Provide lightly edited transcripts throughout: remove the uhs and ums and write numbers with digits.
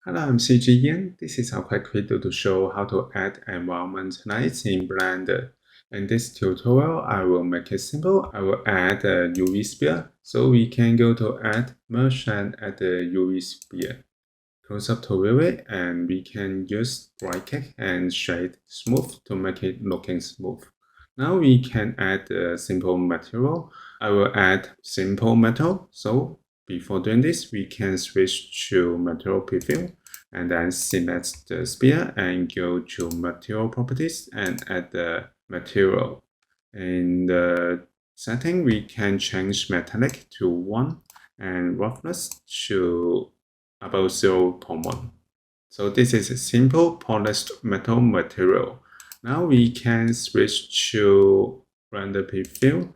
Hello, I'm CG Yan. This is a quick video to show how to add environment lights in Blender. In this tutorial, I will make it simple. I will add a UV sphere. So we can go to Add, Merge, and add the UV sphere. Close up to view it, and we can use right click and shade smooth to make it looking smooth. Now we can add a simple material. I will add simple metal. So before doing this, we can switch to material preview and then select the sphere and go to material properties and add the material. In the setting, we can change metallic to 1 and roughness to about 0.1. So this is a simple polished metal material. Now we can switch to render preview.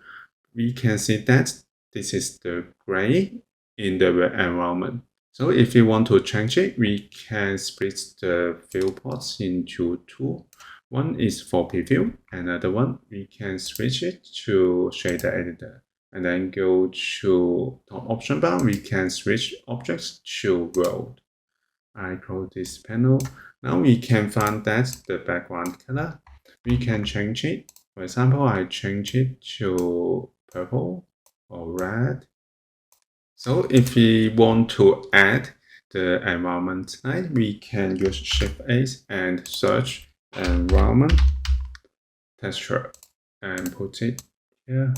We can see that this is the gray in the environment. So if you want to change it, we can split the viewports into two. One is for preview, another one we can switch it to shader editor. And then go to top option bar, we can switch objects to world. I close this panel. Now we can find that the background color. We can change it. For example, I change it to purple or red. So if we want to add the environment light, we can use Shift A and search environment texture and put it here.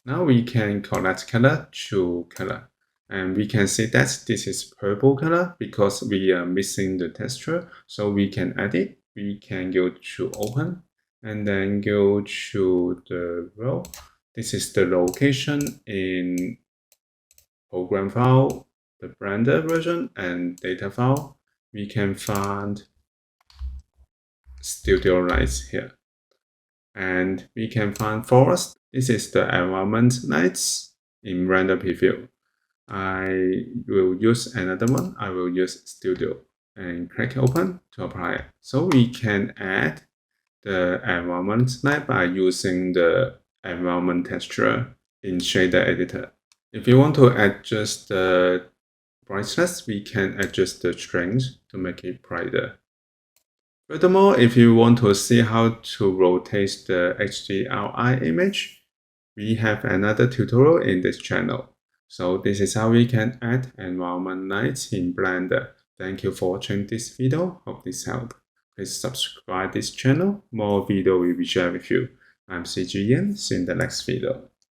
Now we can collect color to color. And we can see that this is purple color because we are missing the texture. So we can add it. We can go to open and then go to the row. This is the location in program file, the Blender version, and data file. We can find studio lights here. And we can find forest. This is the environment lights in render preview. I will use another one. I will use studio and click open to apply it. So we can add the environment light by using the environment texture in shader editor. If you want to adjust the brightness, we can adjust the strength to make it brighter. Furthermore, if you want to see how to rotate the HDRI image, we have another tutorial in this channel. So this is how we can add environment lights in Blender. Thank you for watching this video. Hope this helped. Please subscribe this channel. More video will be shared with you. I'm CG Yan. See you in the next video.